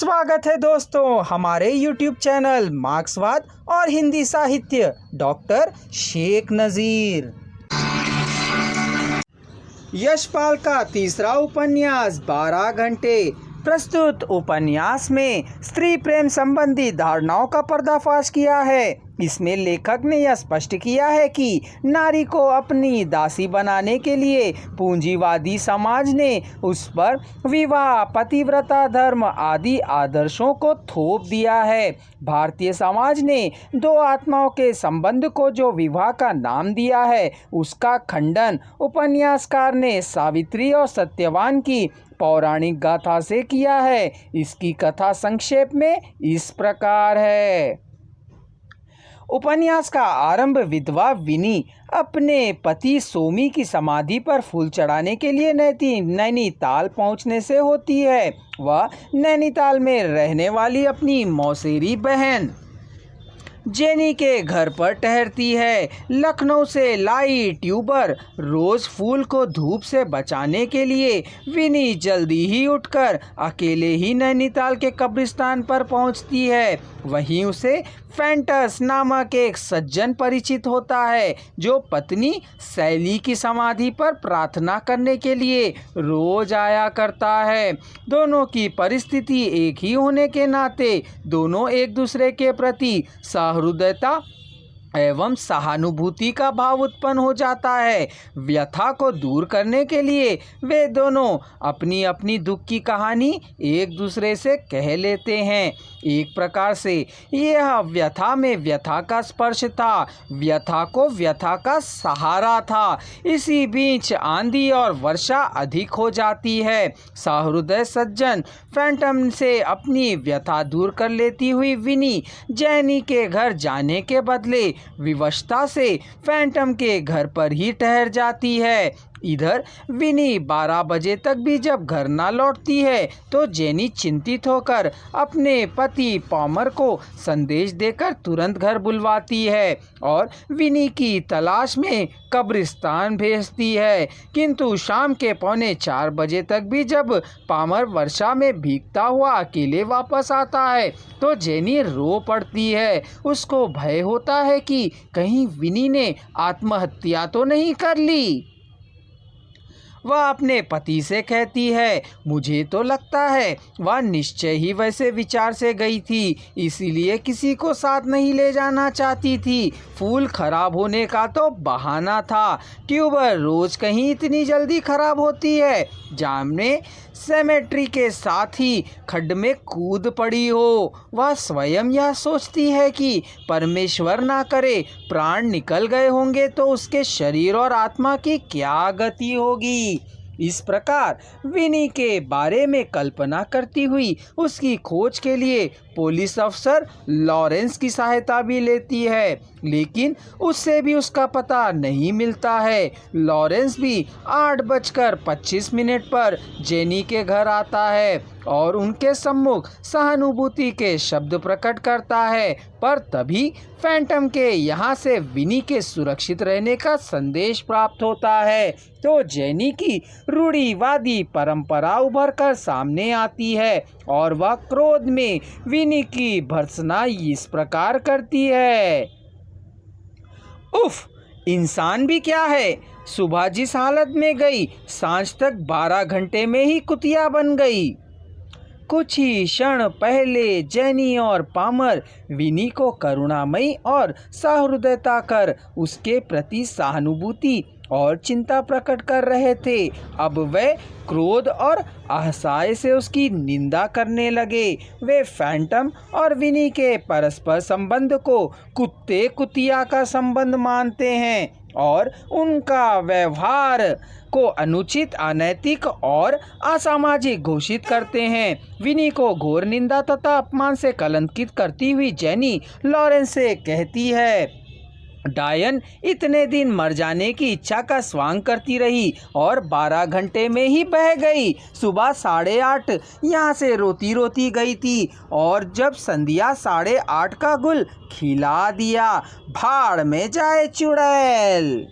स्वागत है दोस्तों हमारे YouTube चैनल मार्क्सवाद और हिंदी साहित्य डॉक्टर शेख नज़ीर। यशपाल का तीसरा उपन्यास 12 घंटे। प्रस्तुत उपन्यास में स्त्री प्रेम संबंधी धारणाओं का पर्दाफाश किया है। इसमें लेखक ने यह स्पष्ट किया है कि नारी को अपनी दासी बनाने के लिए पूंजीवादी समाज ने उस पर विवाह, पतिव्रता धर्म आदि आदर्शों को थोप दिया है। भारतीय समाज ने दो आत्माओं के संबंध को जो विवाह का नाम दिया है, उसका खंडन उपन्यासकार ने सावित्री और सत्यवान की पौराणिक गाथा से किया है। इसकी कथा संक्षेप में इस प्रकार है। उपन्यास का आरंभ विधवा विनी अपने पति सोमी की समाधि पर फूल चढ़ाने के लिए नैनीताल पहुंचने से होती है। वह नैनीताल में रहने वाली अपनी मौसेरी बहन जेनी के घर पर ठहरती है। लखनऊ से लाई ट्यूबर रोज फूल को धूप से बचाने के लिए विनी जल्दी ही उठकर अकेले ही नैनीताल के कब्रिस्तान पर पहुंचती है। वहीं उसे फैंटस नामक एक सज्जन परिचित होता है, जो पत्नी शैली की समाधि पर प्रार्थना करने के लिए रोज आया करता है। दोनों की परिस्थिति एक ही होने के नाते दोनों एक दूसरे के प्रति सहृदयता एवं सहानुभूति का भाव उत्पन्न हो जाता है। व्यथा को दूर करने के लिए वे दोनों अपनी अपनी दुख की कहानी एक दूसरे से कह लेते हैं। एक प्रकार से यह व्यथा में व्यथा का स्पर्श था, व्यथा को व्यथा का सहारा था। इसी बीच आंधी और वर्षा अधिक हो जाती है। सहृदय सज्जन फैंटम से अपनी व्यथा दूर कर लेती हुई विनी जैनी के घर जाने के बदले विवशता से फैंटम के घर पर ही ठहर जाती है। इधर विनी 12 बजे तक भी जब घर ना लौटती है तो जेनी चिंतित होकर अपने पति पॉमर को संदेश देकर तुरंत घर बुलवाती है और विनी की तलाश में कब्रिस्तान भेजती है। किंतु शाम के 3:45 बजे तक भी जब पॉमर वर्षा में भीगता हुआ अकेले वापस आता है तो जेनी रो पड़ती है। उसको भय होता है कि कहीं विनी ने आत्महत्या तो नहीं कर ली। वह अपने पति से कहती है, मुझे तो लगता है वह निश्चय ही वैसे विचार से गई थी, इसीलिए किसी को साथ नहीं ले जाना चाहती थी। फूल खराब होने का तो बहाना था। ट्यूबर रोज कहीं इतनी जल्दी खराब होती है, जामने सेमेट्री के साथ ही खड्ड में कूद पड़ी हो। वह स्वयं यह सोचती है कि परमेश्वर ना करे प्राण निकल गए होंगे तो उसके शरीर और आत्मा की क्या गति होगी। इस प्रकार विनी के बारे में कल्पना करती हुई उसकी खोज के लिए पुलिस अफसर लॉरेंस की सहायता भी लेती है, लेकिन उससे भी उसका पता नहीं मिलता है। लॉरेंस भी 8:25 पर जेनी के घर आता है और उनके सम्मुख सहानुभूति के शब्द प्रकट करता है, पर तभी फैंटम के यहाँ से विनी के सुरक्षित रहने का संदेश प्राप्त होता है तो जेनी की रूढ़िवादी परंपरा उभर कर सामने आती है और वह क्रोध में विनी की भर्त्सना इस प्रकार करती है। उफ, इंसान भी क्या है, सुबह जिस हालत में गई सांझ तक 12 घंटे में ही कुतिया बन गई। कुछ ही क्षण पहले जेनी और पॉमर विनी को करुणामयी और सहृदयता कर उसके प्रति सहानुभूति और चिंता प्रकट कर रहे थे, अब वे क्रोध और असहाय से उसकी निंदा करने लगे। वे फैंटम और विनी के परस्पर संबंध को कुत्ते कुतिया का संबंध मानते हैं और उनका व्यवहार को अनुचित, अनैतिक और असामाजिक घोषित करते हैं। विनी को घोर निंदा तथा अपमान से कलंकित करती हुई जेनी लॉरेंस से कहती है, डायन इतने दिन मर जाने की इच्छा का स्वांग करती रही और 12 घंटे में ही बह गई। सुबह 8:30 यहाँ से रोती रोती गई थी और जब संध्या 8:30 का गुल खिला दिया। भाड़ में जाए चुड़ैल।